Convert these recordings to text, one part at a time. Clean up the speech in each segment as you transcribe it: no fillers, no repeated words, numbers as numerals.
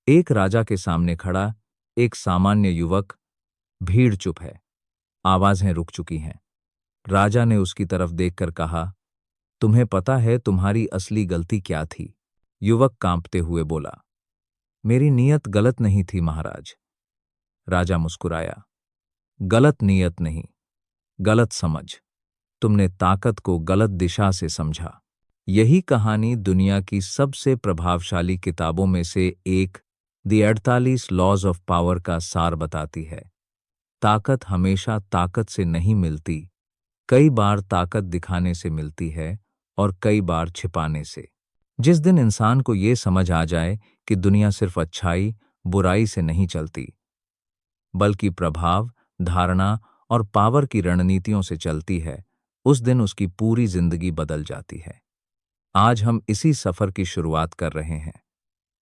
एक राजा के सामने खड़ा एक सामान्य युवक। भीड़ चुप है, आवाजें रुक चुकी हैं। राजा ने उसकी तरफ देखकर कहा, तुम्हें पता है तुम्हारी असली गलती क्या थी? युवक कांपते हुए बोला, मेरी नीयत गलत नहीं थी महाराज। राजा मुस्कुराया, गलत नीयत नहीं, गलत समझ। तुमने ताकत को गलत दिशा से समझा। यही कहानी दुनिया की सबसे प्रभावशाली किताबों में से एक, द 48 लॉज ऑफ पावर का सार बताती है। ताकत हमेशा ताकत से नहीं मिलती, कई बार ताकत दिखाने से मिलती है और कई बार छिपाने से। जिस दिन इंसान को ये समझ आ जाए कि दुनिया सिर्फ अच्छाई बुराई से नहीं चलती, बल्कि प्रभाव, धारणा और पावर की रणनीतियों से चलती है, उस दिन उसकी पूरी जिंदगी बदल जाती है। आज हम इसी सफर की शुरुआत कर रहे हैं।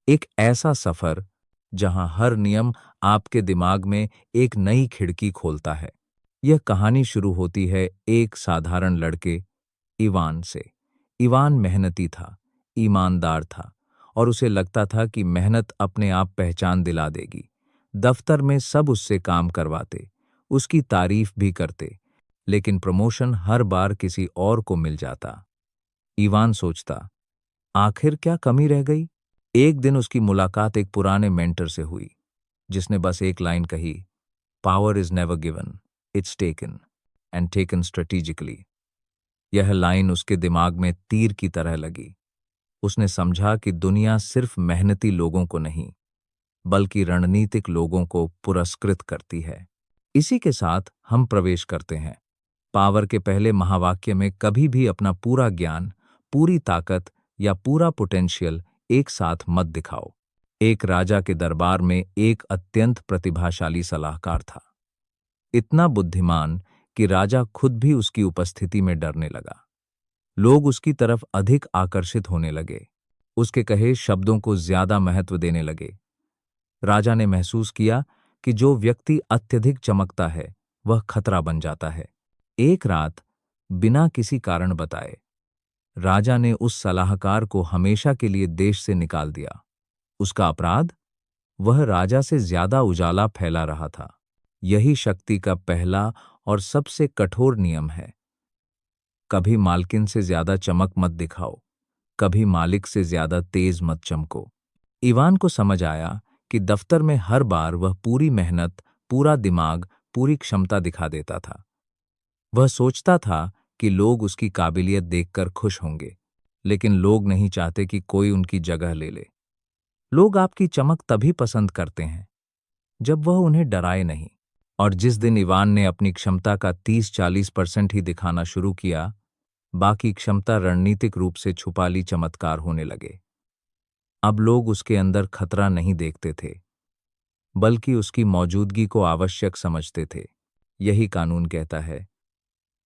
एक ऐसा सफर जहां हर नियम आपके दिमाग में एक नई खिड़की खोलता है। यह कहानी शुरू होती है एक साधारण लड़के, इवान से। इवान मेहनती था, ईमानदार था और उसे लगता था कि मेहनत अपने आप पहचान दिला देगी। दफ्तर में सब उससे काम करवाते, उसकी तारीफ भी करते, लेकिन प्रमोशन हर बार किसी और को मिल जाता। इवान सोचता, आखिर क्या कमी रह गई? एक दिन उसकी मुलाकात एक पुराने मेंटर से हुई, जिसने बस एक लाइन कही, power is never given, it's taken, and taken strategically. यह लाइन उसके दिमाग में तीर की तरह लगी। उसने समझा कि दुनिया सिर्फ मेहनती लोगों को नहीं, बल्कि रणनीतिक लोगों को पुरस्कृत करती है। इसी के साथ हम प्रवेश करते हैं। पावर के पहले महावाक्य में कभी भी अपना पूरा ज्ञान, पूरी ताकत या पूरा पोटेंशियल एक साथ मत दिखाओ। एक राजा के दरबार में एक अत्यंत प्रतिभाशाली सलाहकार था, इतना बुद्धिमान कि राजा खुद भी उसकी उपस्थिति में डरने लगा। लोग उसकी तरफ अधिक आकर्षित होने लगे, उसके कहे शब्दों को ज्यादा महत्व देने लगे। राजा ने महसूस किया कि जो व्यक्ति अत्यधिक चमकता है वह खतरा बन जाता है। एक रात, बिना किसी कारण बताए, राजा ने उस सलाहकार को हमेशा के लिए देश से निकाल दिया। उसका अपराध? वह राजा से ज्यादा उजाला फैला रहा था। यही शक्ति का पहला और सबसे कठोर नियम है। कभी मालकिन से ज्यादा चमक मत दिखाओ, कभी मालिक से ज्यादा तेज मत चमको। इवान को समझ आया कि दफ्तर में हर बार वह पूरी मेहनत, पूरा दिमाग, पूरी क्षमता दिखा देता था। वह सोचता था कि लोग उसकी काबिलियत देखकर खुश होंगे, लेकिन लोग नहीं चाहते कि कोई उनकी जगह ले ले। लोग आपकी चमक तभी पसंद करते हैं जब वह उन्हें डराए नहीं। और जिस दिन इवान ने अपनी क्षमता का 30-40% ही दिखाना शुरू किया, बाकी क्षमता रणनीतिक रूप से छुपाली चमत्कार होने लगे। अब लोग उसके अंदर खतरा नहीं देखते थे, बल्कि उसकी मौजूदगी को आवश्यक समझते थे। यही कानून कहता है,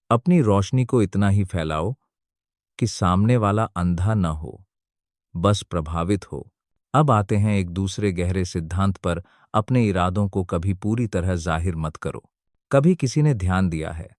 अपनी रोशनी को इतना ही फैलाओ कि सामने वाला अंधा न हो, बस प्रभावित हो। अब आते हैं एक दूसरे गहरे सिद्धांत पर। अपने इरादों को कभी पूरी तरह जाहिर मत करो। कभी किसी ने ध्यान दिया है,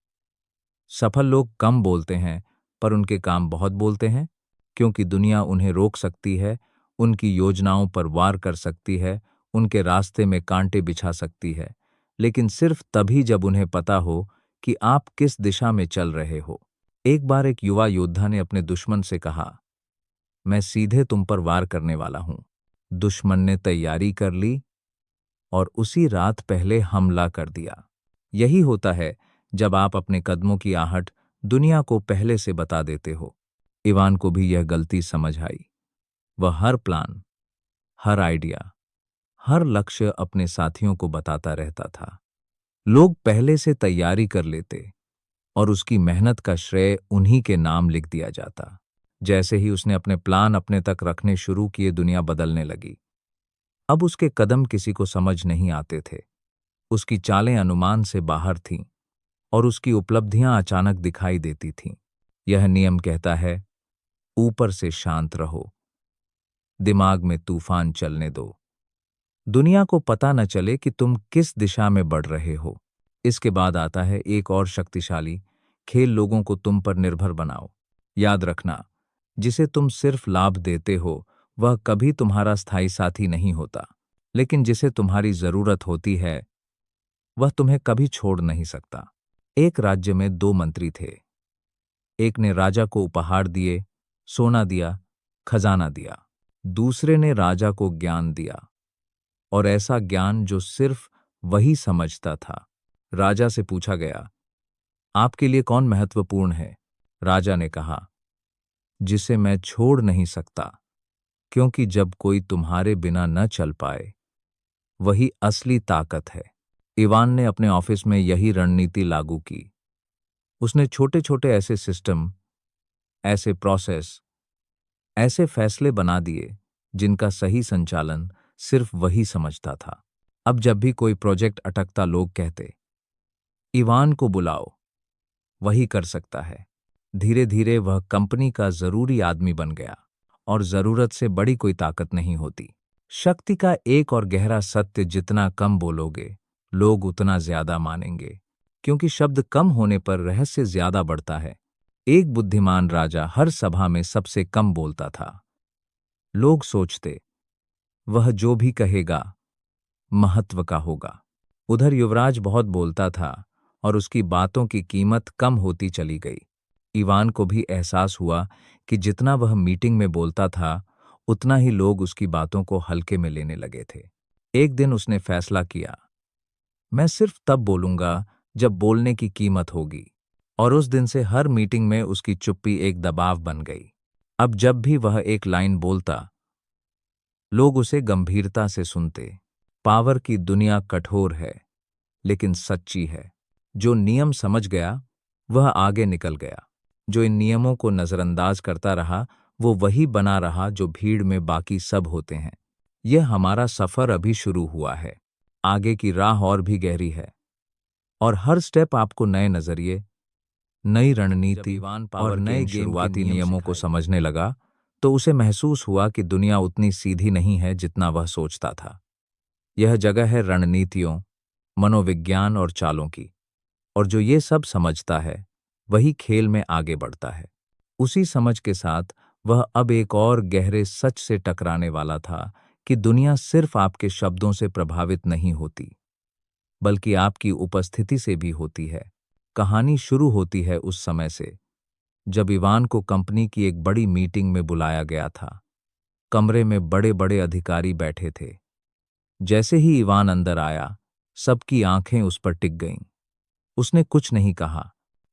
सफल लोग कम बोलते हैं पर उनके काम बहुत बोलते हैं, क्योंकि दुनिया उन्हें रोक सकती है, उनकी योजनाओं पर वार कर सकती है, उनके रास्ते में कांटे बिछा सकती है, लेकिन सिर्फ तभी जब उन्हें पता हो कि आप किस दिशा में चल रहे हो। एक बार एक युवा योद्धा ने अपने दुश्मन से कहा, मैं सीधे तुम पर वार करने वाला हूं। दुश्मन ने तैयारी कर ली और उसी रात पहले हमला कर दिया। यही होता है जब आप अपने कदमों की आहट दुनिया को पहले से बता देते हो। इवान को भी यह गलती समझ आई। वह हर प्लान, हर आइडिया, हर लक्ष्य अपने साथियों को बताता रहता था। लोग पहले से तैयारी कर लेते और उसकी मेहनत का श्रेय उन्हीं के नाम लिख दिया जाता। जैसे ही उसने अपने प्लान अपने तक रखने शुरू किए, दुनिया बदलने लगी। अब उसके कदम किसी को समझ नहीं आते थे, उसकी चालें अनुमान से बाहर थीं और उसकी उपलब्धियां अचानक दिखाई देती थीं। यह नियम कहता है, ऊपर से शांत रहो, दिमाग में तूफान चलने दो, दुनिया को पता न चले कि तुम किस दिशा में बढ़ रहे हो। इसके बाद आता है एक और शक्तिशाली खेल, लोगों को तुम पर निर्भर बनाओ। याद रखना, जिसे तुम सिर्फ लाभ देते हो वह कभी तुम्हारा स्थायी साथी नहीं होता। लेकिन जिसे तुम्हारी जरूरत होती है वह तुम्हें कभी छोड़ नहीं सकता। एक राज्य में दो मंत्री थे। एक ने राजा को उपहार दिए, सोना दिया, खजाना दिया। दूसरे ने राजा को ज्ञान दिया, और ऐसा ज्ञान जो सिर्फ वही समझता था। राजा से पूछा गया, आपके लिए कौन महत्वपूर्ण है? राजा ने कहा, जिसे मैं छोड़ नहीं सकता, क्योंकि जब कोई तुम्हारे बिना न चल पाए, वही असली ताकत है। इवान ने अपने ऑफिस में यही रणनीति लागू की। उसने छोटे छोटे ऐसे सिस्टम, ऐसे प्रोसेस, ऐसे फैसले बना दिए जिनका सही संचालन सिर्फ वही समझता था। अब जब भी कोई प्रोजेक्ट अटकता, लोग कहते, इवान को बुलाओ, वही कर सकता है। धीरे धीरे वह कंपनी का जरूरी आदमी बन गया, और जरूरत से बड़ी कोई ताकत नहीं होती। शक्ति का एक और गहरा सत्य, जितना कम बोलोगे लोग उतना ज्यादा मानेंगे, क्योंकि शब्द कम होने पर रहस्य ज्यादा बढ़ता है। एक बुद्धिमान राजा हर सभा में सबसे कम बोलता था। लोग सोचते, वह जो भी कहेगा महत्व का होगा। उधर युवराज बहुत बोलता था, और उसकी बातों की कीमत कम होती चली गई। इवान को भी एहसास हुआ कि जितना वह मीटिंग में बोलता था, उतना ही लोग उसकी बातों को हल्के में लेने लगे थे। एक दिन उसने फैसला किया, मैं सिर्फ तब बोलूंगा जब बोलने की कीमत होगी। और उस दिन से हर मीटिंग में उसकी चुप्पी एक दबाव बन गई। अब जब भी वह एक लाइन बोलता, लोग उसे गंभीरता से सुनते। पावर की दुनिया कठोर है, लेकिन सच्ची है। जो नियम समझ गया वह आगे निकल गया। जो इन नियमों को नजरअंदाज करता रहा, वो वही बना रहा जो भीड़ में बाकी सब होते हैं। यह हमारा सफर अभी शुरू हुआ है। आगे की राह और भी गहरी है, और हर स्टेप आपको नए नजरिए, नई रणनीति और नए शुरुआती नियमों को समझने लगा, तो उसे महसूस हुआ कि दुनिया उतनी सीधी नहीं है जितना वह सोचता था। यह जगह है रणनीतियों, मनोविज्ञान और चालों की, और जो ये सब समझता है वही खेल में आगे बढ़ता है। उसी समझ के साथ वह अब एक और गहरे सच से टकराने वाला था कि दुनिया सिर्फ आपके शब्दों से प्रभावित नहीं होती, बल्कि आपकी उपस्थिति से भी होती है। कहानी शुरू होती है उस समय से, जब इवान को कंपनी की एक बड़ी मीटिंग में बुलाया गया था। कमरे में बड़े बड़े अधिकारी बैठे थे। जैसे ही इवान अंदर आया, सबकी आंखें उस पर टिक गईं। उसने कुछ नहीं कहा,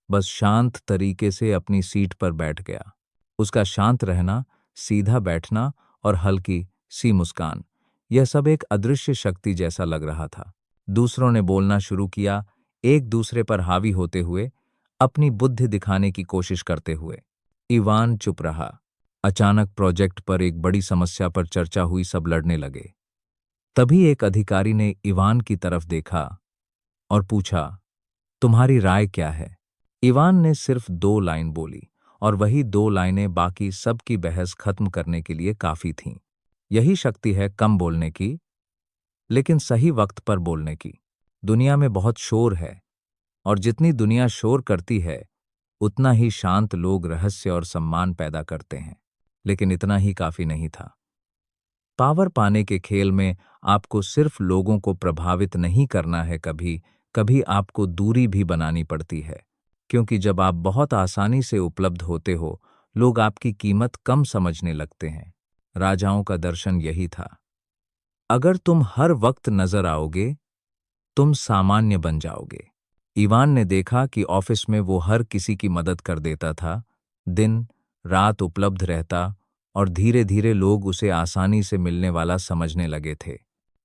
बस शांत तरीके से अपनी सीट पर बैठ गया। उसका शांत रहना, सीधा बैठना और हल्की सी मुस्कान, यह सब एक अदृश्य शक्ति जैसा लग रहा था। दूसरों ने बोलना शुरू किया, एक दूसरे पर हावी होते हुए, अपनी बुद्धि दिखाने की कोशिश करते हुए। इवान चुप रहा। अचानक प्रोजेक्ट पर एक बड़ी समस्या पर चर्चा हुई, सब लड़ने लगे। तभी एक अधिकारी ने इवान की तरफ देखा और पूछा, तुम्हारी राय क्या है? इवान ने सिर्फ 2 लाइन बोली, और वही 2 लाइनें बाकी सबकी बहस खत्म करने के लिए काफी थीं। यही शक्ति है कम बोलने की, लेकिन सही वक्त पर बोलने की। दुनिया में बहुत शोर है, और जितनी दुनिया शोर करती है, उतना ही शांत लोग रहस्य और सम्मान पैदा करते हैं। लेकिन इतना ही काफी नहीं था। पावर पाने के खेल में आपको सिर्फ लोगों को प्रभावित नहीं करना है, कभी कभी आपको दूरी भी बनानी पड़ती है। क्योंकि जब आप बहुत आसानी से उपलब्ध होते हो, लोग आपकी कीमत कम समझने लगते हैं। राजाओं का दर्शन यही था। अगर तुम हर वक्त नजर आओगे, तुम सामान्य बन जाओगे। इवान ने देखा कि ऑफिस में वो हर किसी की मदद कर देता था, दिन रात उपलब्ध रहता, और धीरे धीरे लोग उसे आसानी से मिलने वाला समझने लगे थे।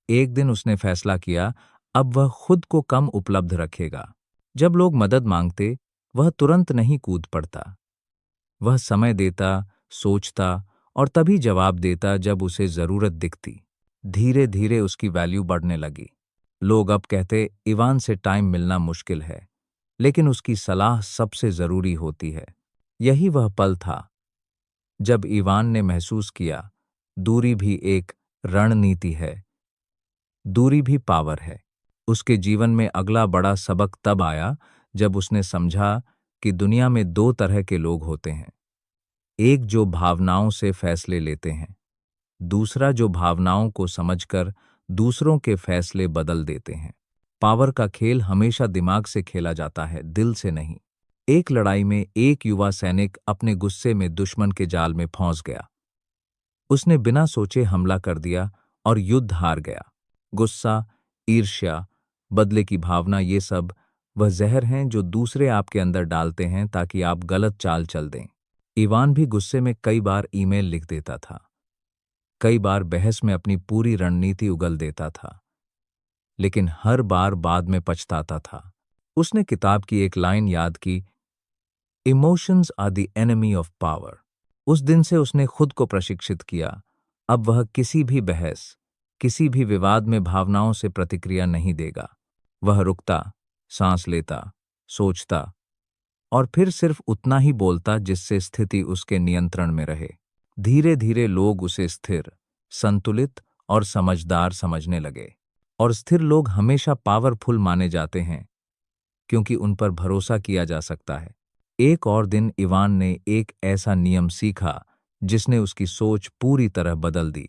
एक दिन उसने फैसला किया, अब वह खुद को कम उपलब्ध रखेगा। जब लोग मदद मांगते, वह तुरंत नहीं कूद पड़ता। वह समय देता, सोचता, और तभी जवाब देता जब उसे जरूरत दिखती। धीरे धीरे उसकी वैल्यू बढ़ने लगी। लोग अब कहते, इवान से टाइम मिलना मुश्किल है, लेकिन उसकी सलाह सबसे जरूरी होती है। यही वह पल था जब इवान ने महसूस किया, दूरी भी एक रणनीति है, दूरी भी पावर है। उसके जीवन में अगला बड़ा सबक तब आया जब उसने समझा कि दुनिया में 2 तरह के लोग होते हैं। एक जो भावनाओं से फैसले लेते हैं, दूसरा जो भावनाओं को समझकर दूसरों के फैसले बदल देते हैं। पावर का खेल हमेशा दिमाग से खेला जाता है, दिल से नहीं। एक लड़ाई में एक युवा सैनिक अपने गुस्से में दुश्मन के जाल में फंस गया। उसने बिना सोचे हमला कर दिया और युद्ध हार गया। गुस्सा, ईर्ष्या, बदले की भावना, ये सब वह जहर हैं जो दूसरे आपके अंदर डालते हैं ताकि आप गलत चाल चल दें। इवान भी गुस्से में कई बार ईमेल लिख देता था, कई बार बहस में अपनी पूरी रणनीति उगल देता था, लेकिन हर बार बाद में पछताता था। उसने किताब की एक लाइन याद की, emotions are the enemy of power. उस दिन से उसने खुद को प्रशिक्षित किया, अब वह किसी भी बहस, किसी भी विवाद में भावनाओं से प्रतिक्रिया नहीं देगा। वह रुकता, सांस लेता, सोचता और फिर सिर्फ उतना ही बोलता जिससे स्थिति उसके नियंत्रण में रहे। धीरे धीरे लोग उसे स्थिर, संतुलित और समझदार समझने लगे। और स्थिर लोग हमेशा पावरफुल माने जाते हैं क्योंकि उन पर भरोसा किया जा सकता है। एक और दिन इवान ने एक ऐसा नियम सीखा जिसने उसकी सोच पूरी तरह बदल दी।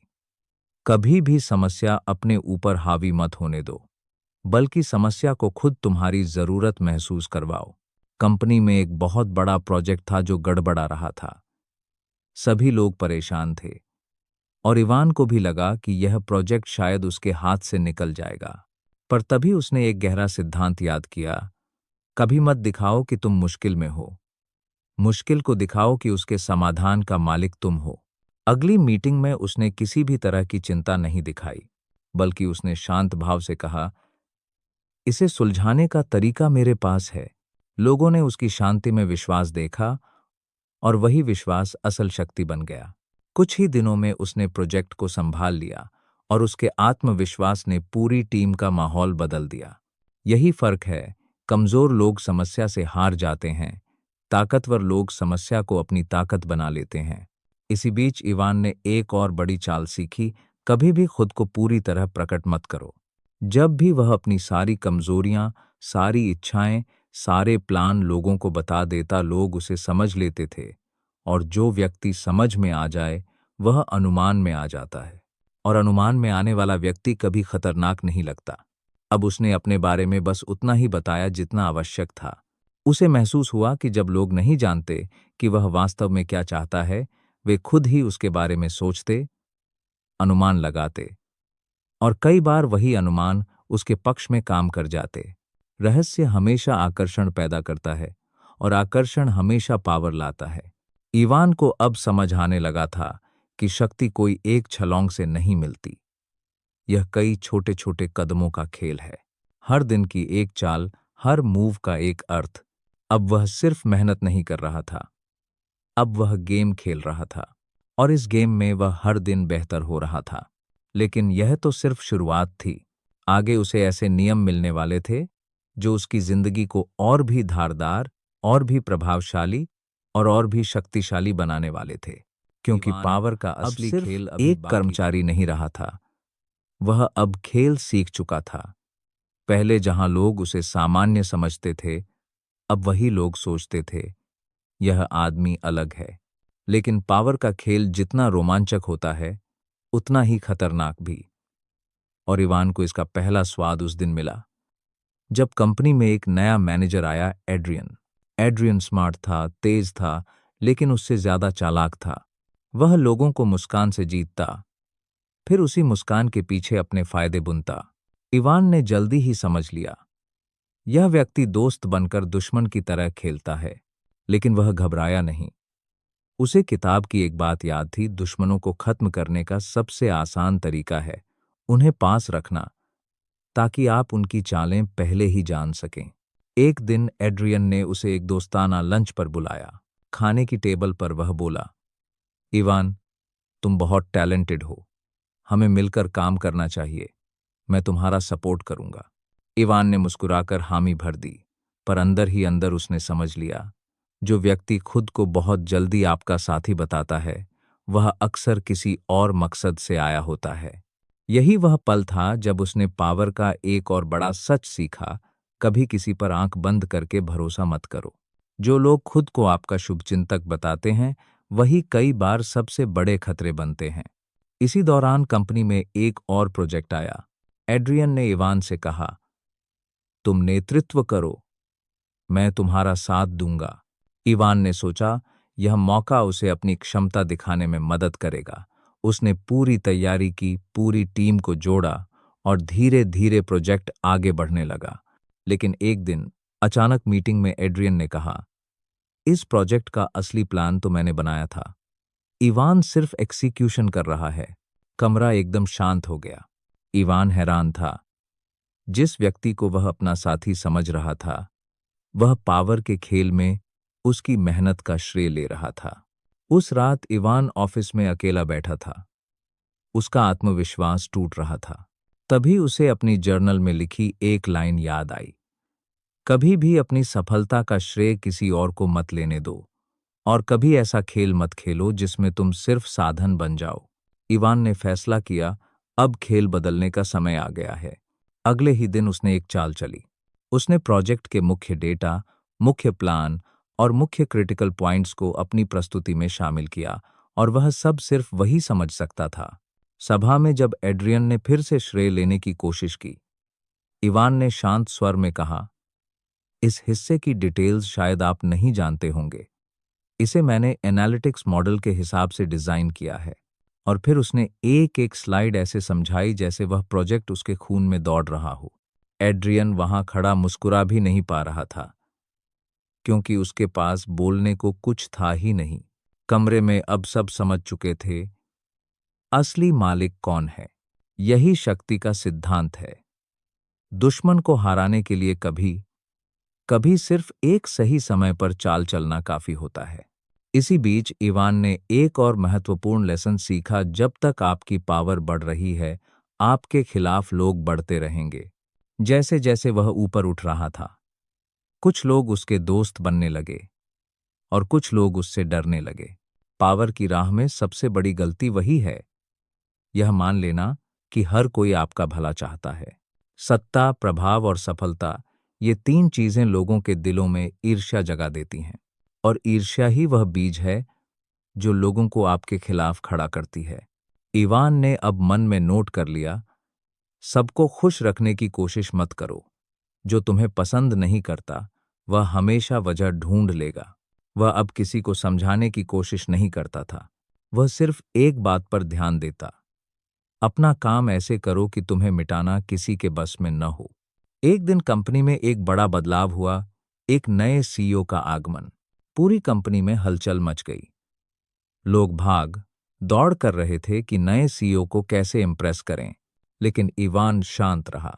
कभी भी समस्या अपने ऊपर हावी मत होने दो, बल्कि समस्या को खुद तुम्हारी जरूरत महसूस करवाओ। कंपनी में एक बहुत बड़ा प्रोजेक्ट था जो गड़बड़ा रहा था। सभी लोग परेशान थे और इवान को भी लगा कि यह प्रोजेक्ट शायद उसके हाथ से निकल जाएगा। पर तभी उसने एक गहरा सिद्धांत याद किया, कभी मत दिखाओ कि तुम मुश्किल में हो, मुश्किल को दिखाओ कि उसके समाधान का मालिक तुम हो। अगली मीटिंग में उसने किसी भी तरह की चिंता नहीं दिखाई, बल्कि उसने शांत भाव से कहा, इसे सुलझाने का तरीका मेरे पास है। लोगों ने उसकी शांति में विश्वास देखा और वही विश्वास असल शक्ति बन गया। कुछ ही दिनों में उसने प्रोजेक्ट को संभाल लिया और उसके आत्मविश्वास ने पूरी टीम का माहौल बदल दिया। यही फर्क है, कमजोर लोग समस्या से हार जाते हैं, ताकतवर लोग समस्या को अपनी ताकत बना लेते हैं। इसी बीच इवान ने एक और बड़ी चाल सीखी, कभी भी खुद को पूरी तरह प्रकट मत करो। जब भी वह अपनी सारी कमजोरियां, सारी इच्छाएं, सारे प्लान लोगों को बता देता, लोग उसे समझ लेते थे। और जो व्यक्ति समझ में आ जाए वह अनुमान में आ जाता है, और अनुमान में आने वाला व्यक्ति कभी खतरनाक नहीं लगता। अब उसने अपने बारे में बस उतना ही बताया जितना आवश्यक था। उसे महसूस हुआ कि जब लोग नहीं जानते कि वह वास्तव में क्या चाहता है, वे खुद ही उसके बारे में सोचते, अनुमान लगाते, और कई बार वही अनुमान उसके पक्ष में काम कर जाते। रहस्य हमेशा आकर्षण पैदा करता है और आकर्षण हमेशा पावर लाता है। इवान को अब समझ आने लगा था कि शक्ति कोई एक छलांग से नहीं मिलती, यह कई छोटे छोटे कदमों का खेल है। हर दिन की एक चाल, हर मूव का एक अर्थ। अब वह सिर्फ मेहनत नहीं कर रहा था, अब वह गेम खेल रहा था, और इस गेम में वह हर दिन बेहतर हो रहा था। लेकिन यह तो सिर्फ शुरुआत थी। आगे उसे ऐसे नियम मिलने वाले थे जो उसकी जिंदगी को और भी धारदार, और भी प्रभावशाली और भी शक्तिशाली बनाने वाले थे। क्योंकि पावर का असली खेल अब एक कर्मचारी नहीं रहा था, वह अब खेल सीख चुका था। पहले जहां लोग उसे सामान्य समझते थे, अब वही लोग सोचते थे, यह आदमी अलग है। लेकिन पावर का खेल जितना रोमांचक होता है, उतना ही खतरनाक भी। और इवान को इसका पहला स्वाद उस दिन मिला जब कंपनी में एक नया मैनेजर आया, एड्रियन। एड्रियन स्मार्ट था, तेज था, लेकिन उससे ज्यादा चालाक था। वह लोगों को मुस्कान से जीतता, फिर उसी मुस्कान के पीछे अपने फायदे बुनता। इवान ने जल्दी ही समझ लिया, यह व्यक्ति दोस्त बनकर दुश्मन की तरह खेलता है। लेकिन वह घबराया नहीं। उसे किताब की एक बात याद थी, दुश्मनों को खत्म करने का सबसे आसान तरीका है उन्हें पास रखना, ताकि आप उनकी चालें पहले ही जान सकें। एक दिन एड्रियन ने उसे एक दोस्ताना लंच पर बुलाया। खाने की टेबल पर वह बोला, इवान, तुम बहुत टैलेंटेड हो, हमें मिलकर काम करना चाहिए, मैं तुम्हारा सपोर्ट करूंगा। इवान ने मुस्कुराकर हामी भर दी, पर अंदर ही अंदर उसने समझ लिया, जो व्यक्ति खुद को बहुत जल्दी आपका साथी बताता है, वह अक्सर किसी और मकसद से आया होता है। यही वह पल था जब उसने पावर का एक और बड़ा सच सीखा, कभी किसी पर आंख बंद करके भरोसा मत करो। जो लोग खुद को आपका शुभचिंतक बताते हैं, वही कई बार सबसे बड़े खतरे बनते हैं। इसी दौरान कंपनी में एक और प्रोजेक्ट आया। एड्रियन ने इवान से कहा, तुम नेतृत्व करो, मैं तुम्हारा साथ दूंगा। इवान ने सोचा यह मौका उसे अपनी क्षमता दिखाने में मदद करेगा। उसने पूरी तैयारी की, पूरी टीम को जोड़ा और धीरे धीरे प्रोजेक्ट आगे बढ़ने लगा। लेकिन एक दिन अचानक मीटिंग में एड्रियन ने कहा, इस प्रोजेक्ट का असली प्लान तो मैंने बनाया था, इवान सिर्फ एग्जीक्यूशन कर रहा है। कमरा एकदम शांत हो गया। इवान हैरान था। जिस व्यक्ति को वह अपना साथी समझ रहा था, वह पावर के खेल में उसकी मेहनत का श्रेय ले रहा था। उस रात इवान ऑफिस में अकेला बैठा था। उसका आत्मविश्वास टूट रहा था। तभी उसे अपनी जर्नल में लिखी एक लाइन याद आई, कभी भी अपनी सफलता का श्रेय किसी और को मत लेने दो, और कभी ऐसा खेल मत खेलो जिसमें तुम सिर्फ साधन बन जाओ। इवान ने फैसला किया, अब खेल बदलने का समय आ गया है। अगले ही दिन उसने एक चाल चली। उसने प्रोजेक्ट के मुख्य डेटा, मुख्य प्लान और मुख्य क्रिटिकल पॉइंट्स को अपनी प्रस्तुति में शामिल किया, और वह सब सिर्फ वही समझ सकता था। सभा में जब एड्रियन ने फिर से श्रेय लेने की कोशिश की, इवान ने शांत स्वर में कहा, इस हिस्से की डिटेल्स शायद आप नहीं जानते होंगे। इसे मैंने एनालिटिक्स मॉडल के हिसाब से डिजाइन किया है। और फिर उसने एक एक स्लाइड ऐसे समझाई जैसे वह प्रोजेक्ट उसके खून में दौड़ रहा हो। एड्रियन वहां खड़ा मुस्कुरा भी नहीं पा रहा था, क्योंकि उसके पास बोलने को कुछ था ही नहीं। कमरे में अब सब समझ चुके थे, असली मालिक कौन है। यही शक्ति का सिद्धांत है। दुश्मन को हराने के लिए कभी कभी सिर्फ एक सही समय पर चाल चलना काफी होता है। इसी बीच इवान ने एक और महत्वपूर्ण लेसन सीखा, जब तक आपकी पावर बढ़ रही है, आपके खिलाफ लोग बढ़ते रहेंगे। जैसे जैसे वह ऊपर उठ रहा था, कुछ लोग उसके दोस्त बनने लगे और कुछ लोग उससे डरने लगे। पावर की राह में सबसे बड़ी गलती वही है, यह मान लेना कि हर कोई आपका भला चाहता है। सत्ता, प्रभाव और सफलता, ये तीन चीजें लोगों के दिलों में ईर्ष्या जगा देती हैं, और ईर्ष्या ही वह बीज है जो लोगों को आपके खिलाफ खड़ा करती है। इवान ने अब मन में नोट कर लिया, सबको खुश रखने की कोशिश मत करो। जो तुम्हें पसंद नहीं करता, वह हमेशा वजह ढूंढ लेगा। वह अब किसी को समझाने की कोशिश नहीं करता था, वह सिर्फ एक बात पर ध्यान देता, अपना काम ऐसे करो कि तुम्हें मिटाना किसी के बस में न हो। एक दिन कंपनी में एक बड़ा बदलाव हुआ, एक नए सीईओ का आगमन। पूरी कंपनी में हलचल मच गई। लोग भाग दौड़ कर रहे थे कि नए सीईओ को कैसे इम्प्रेस करें, लेकिन इवान शांत रहा,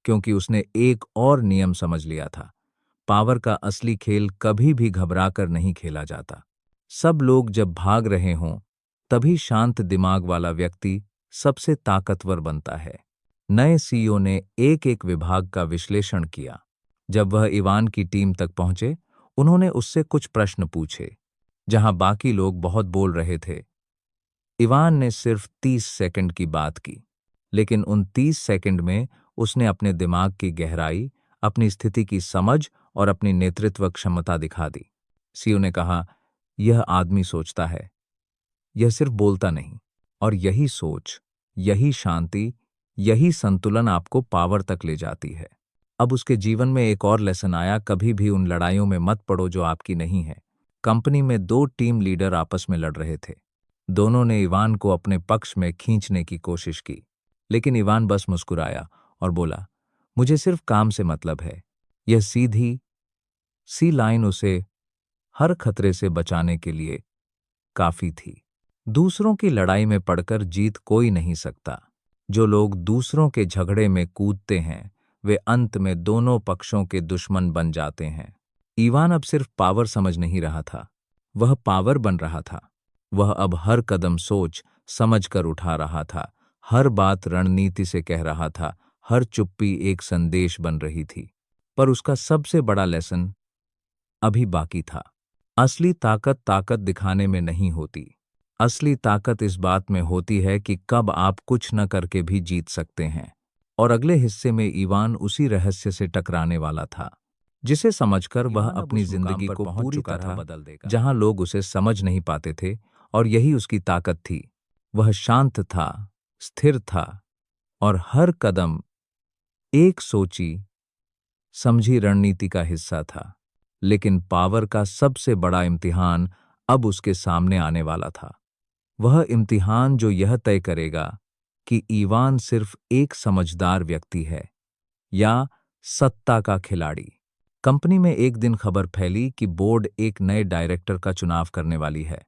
क्योंकि उसने एक और नियम समझ लिया था, पावर का असली खेल कभी भी घबराकर नहीं खेला जाता। सब लोग जब भाग रहे हों, तभी शांत दिमाग वाला व्यक्ति सबसे ताकतवर बनता है। नए सीईओ ने एक एक विभाग का विश्लेषण किया। जब वह इवान की टीम तक पहुंचे, उन्होंने उससे कुछ प्रश्न पूछे। जहां बाकी लोग बहुत बोल रहे थे, इवान ने सिर्फ 30 सेकंड की बात की, लेकिन उन 30 सेकंड में उसने अपने दिमाग की गहराई, अपनी स्थिति की समझ और अपनी नेतृत्व क्षमता दिखा दी। सीईओ ने कहा, यह आदमी सोचता है, यह सिर्फ बोलता नहीं। और यही सोच, यही शांति, यही संतुलन आपको पावर तक ले जाती है। अब उसके जीवन में एक और लेसन आया, कभी भी उन लड़ाइयों में मत पड़ो जो आपकी नहीं है। कंपनी में दो टीम लीडर आपस में लड़ रहे थे। दोनों ने इवान को अपने पक्ष में खींचने की कोशिश की, लेकिन इवान बस मुस्कुराया और बोला, मुझे सिर्फ काम से मतलब है। यह सीधी सी लाइन उसे हर खतरे से बचाने के लिए काफी थी। दूसरों की लड़ाई में पड़कर जीत कोई नहीं सकता। जो लोग दूसरों के झगड़े में कूदते हैं, वे अंत में दोनों पक्षों के दुश्मन बन जाते हैं। इवान अब सिर्फ पावर समझ नहीं रहा था, वह पावर बन रहा था। वह अब हर कदम सोच समझ कर उठा रहा था, हर बात रणनीति से कह रहा था, हर चुप्पी एक संदेश बन रही थी। पर उसका सबसे बड़ा लेसन अभी बाकी था। असली ताकत ताकत दिखाने में नहीं होती। असली ताकत इस बात में होती है कि कब आप कुछ न करके भी जीत सकते हैं। और अगले हिस्से में इवान उसी रहस्य से टकराने वाला था, जिसे समझकर वह अपनी जिंदगी को पूरी तरह बदल देगा। जहां लोग उसे समझ नहीं पाते थे, और यही उसकी ताकत थी। वह शांत था, स्थिर था, और हर कदम एक सोची समझी रणनीति का हिस्सा था, लेकिन पावर का सबसे बड़ा इम्तिहान अब उसके सामने आने वाला था। वह इम्तिहान जो यह तय करेगा कि ईवान सिर्फ एक समझदार व्यक्ति है या सत्ता का खिलाड़ी। कंपनी में एक दिन खबर फैली कि बोर्ड एक नए डायरेक्टर का चुनाव करने वाली है।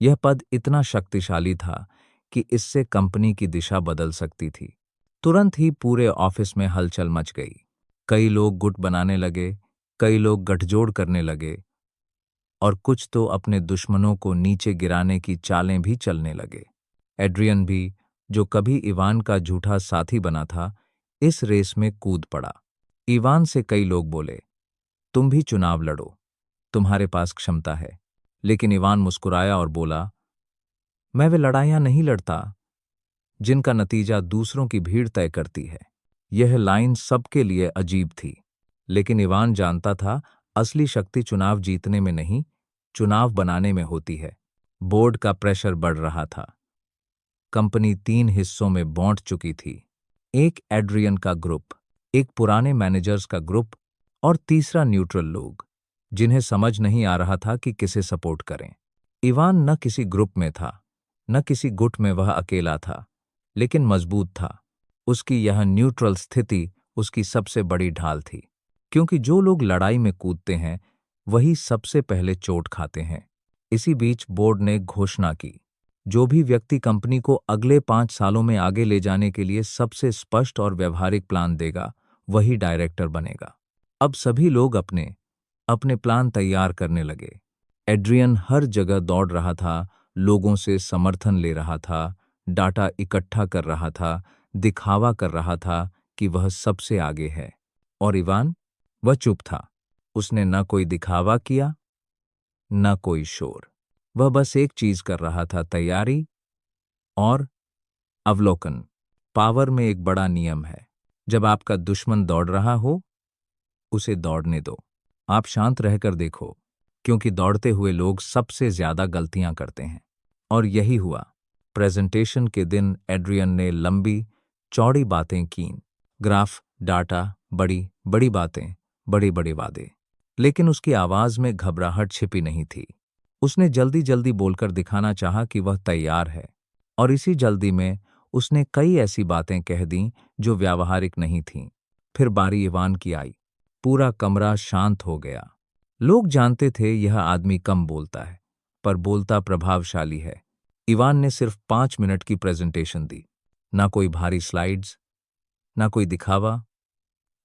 यह पद इतना शक्तिशाली था कि इससे कंपनी की दिशा बदल सकती थी। तुरंत ही पूरे ऑफिस में हलचल मच गई। कई लोग गुट बनाने लगे, कई लोग गठजोड़ करने लगे और कुछ तो अपने दुश्मनों को नीचे गिराने की चालें भी चलने लगे। एड्रियन भी, जो कभी इवान का झूठा साथी बना था, इस रेस में कूद पड़ा। इवान से कई लोग बोले, तुम भी चुनाव लड़ो, तुम्हारे पास क्षमता है। लेकिन इवान मुस्कुराया और बोला, मैं वे लड़ाइयां नहीं लड़ता जिनका नतीजा दूसरों की भीड़ तय करती है। यह लाइन सबके लिए अजीब थी, लेकिन इवान जानता था असली शक्ति चुनाव जीतने में नहीं, चुनाव बनाने में होती है। बोर्ड का प्रेशर बढ़ रहा था। कंपनी 3 हिस्सों में बांट चुकी थी। एक एड्रियन का ग्रुप, एक पुराने मैनेजर्स का ग्रुप और तीसरा न्यूट्रल लोग, जिन्हें समझ नहीं आ रहा था कि किसे सपोर्ट करें। इवान न किसी ग्रुप में था, न किसी गुट में वह अकेला था, लेकिन मजबूत था। उसकी यह न्यूट्रल स्थिति उसकी सबसे बड़ी ढाल थी, क्योंकि जो लोग लड़ाई में कूदते हैं वही सबसे पहले चोट खाते हैं। इसी बीच बोर्ड ने घोषणा की, जो भी व्यक्ति कंपनी को अगले 5 सालों में आगे ले जाने के लिए सबसे स्पष्ट और व्यवहारिक प्लान देगा, वही डायरेक्टर बनेगा। अब सभी लोग अपने अपने प्लान तैयार करने लगे। एड्रियन हर जगह दौड़ रहा था, लोगों से समर्थन ले रहा था, डाटा इकट्ठा कर रहा था, दिखावा कर रहा था कि वह सबसे आगे है। और इवान, वह चुप था। उसने न कोई दिखावा किया, न कोई शोर। वह बस एक चीज कर रहा था, तैयारी और अवलोकन। पावर में एक बड़ा नियम है, जब आपका दुश्मन दौड़ रहा हो, उसे दौड़ने दो। आप शांत रहकर देखो, क्योंकि दौड़ते हुए लोग सबसे ज्यादा गलतियां करते हैं। और यही हुआ। प्रेजेंटेशन के दिन एड्रियन ने लंबी चौड़ी बातें कीं, ग्राफ, डाटा, बड़ी बड़ी बातें, बड़े बड़े वादे। लेकिन उसकी आवाज में घबराहट छिपी नहीं थी। उसने जल्दी जल्दी बोलकर दिखाना चाहा कि वह तैयार है, और इसी जल्दी में उसने कई ऐसी बातें कह दीं जो व्यावहारिक नहीं थीं। फिर बारी इवान की आई। पूरा कमरा शांत हो गया। लोग जानते थे यह आदमी कम बोलता है, पर बोलता प्रभावशाली है। इवान ने सिर्फ 5 मिनट की प्रेजेंटेशन दी। ना कोई भारी स्लाइड्स, ना कोई दिखावा,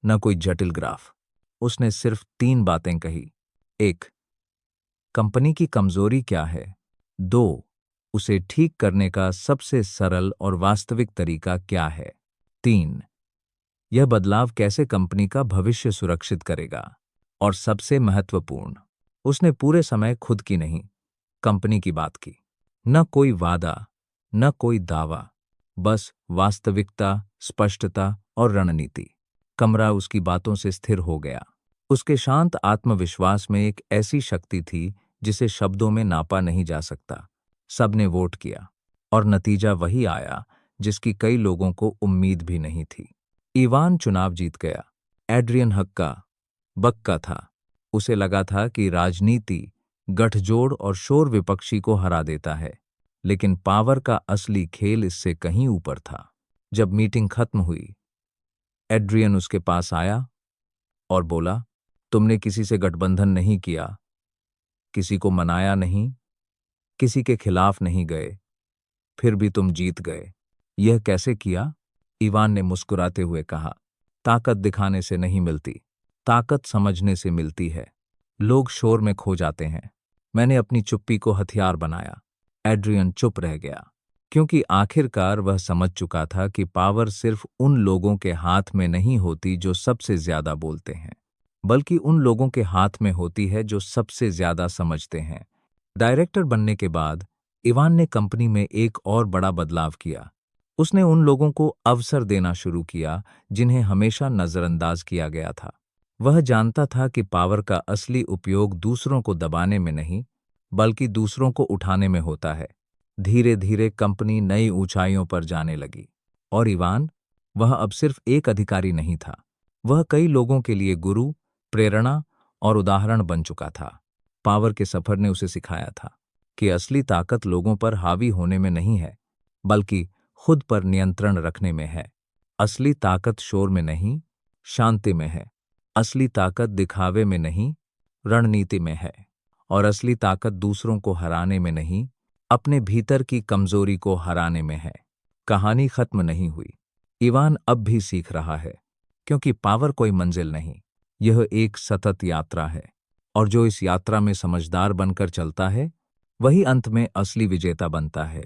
ना कोई जटिल ग्राफ। उसने सिर्फ 3 बातें कही। 1, कंपनी की कमजोरी क्या है। 2, उसे ठीक करने का सबसे सरल और वास्तविक तरीका क्या है। 3, यह बदलाव कैसे कंपनी का भविष्य सुरक्षित करेगा। और सबसे महत्वपूर्ण, उसने पूरे समय खुद की नहीं, कंपनी की बात की। न कोई वादा, न कोई दावा, बस वास्तविकता, स्पष्टता और रणनीति। कमरा उसकी बातों से स्थिर हो गया। उसके शांत आत्मविश्वास में एक ऐसी शक्ति थी जिसे शब्दों में नापा नहीं जा सकता। सबने वोट किया, और नतीजा वही आया जिसकी कई लोगों को उम्मीद भी नहीं थी। इवान चुनाव जीत गया। एड्रियन हक्का बक्का था। उसे लगा था कि राजनीति गठजोड़ और शोर विपक्षी को हरा देता है, लेकिन पावर का असली खेल इससे कहीं ऊपर था। जब मीटिंग खत्म हुई, एड्रियन उसके पास आया और बोला, तुमने किसी से गठबंधन नहीं किया, किसी को मनाया नहीं, किसी के खिलाफ नहीं गए, फिर भी तुम जीत गए। यह कैसे किया? इवान ने मुस्कुराते हुए कहा, ताकत दिखाने से नहीं मिलती, ताकत समझने से मिलती है। लोग शोर में खो जाते हैं, मैंने अपनी चुप्पी को हथियार बनाया। एड्रियन चुप रह गया, क्योंकि आखिरकार वह समझ चुका था कि पावर सिर्फ उन लोगों के हाथ में नहीं होती जो सबसे ज्यादा बोलते हैं, बल्कि उन लोगों के हाथ में होती है जो सबसे ज्यादा समझते हैं। डायरेक्टर बनने के बाद इवान ने कंपनी में एक और बड़ा बदलाव किया। उसने उन लोगों को अवसर देना शुरू किया जिन्हें हमेशा नजरअंदाज किया गया था। वह जानता था कि पावर का असली उपयोग दूसरों को दबाने में नहीं, बल्कि दूसरों को उठाने में होता है। धीरे धीरे कंपनी नई ऊंचाइयों पर जाने लगी, और इवान वह अब सिर्फ एक अधिकारी नहीं था, वह कई लोगों के लिए गुरु, प्रेरणा और उदाहरण बन चुका था। पावर के सफर ने उसे सिखाया था कि असली ताकत लोगों पर हावी होने में नहीं है, बल्कि खुद पर नियंत्रण रखने में है। असली ताकत शोर में नहीं, शांति में है। असली ताकत दिखावे में नहीं, रणनीति में है। और असली ताकत दूसरों को हराने में नहीं, अपने भीतर की कमजोरी को हराने में है। कहानी खत्म नहीं हुई। इवान अब भी सीख रहा है, क्योंकि पावर कोई मंजिल नहीं, यह एक सतत यात्रा है। और जो इस यात्रा में समझदार बनकर चलता है, वही अंत में असली विजेता बनता है।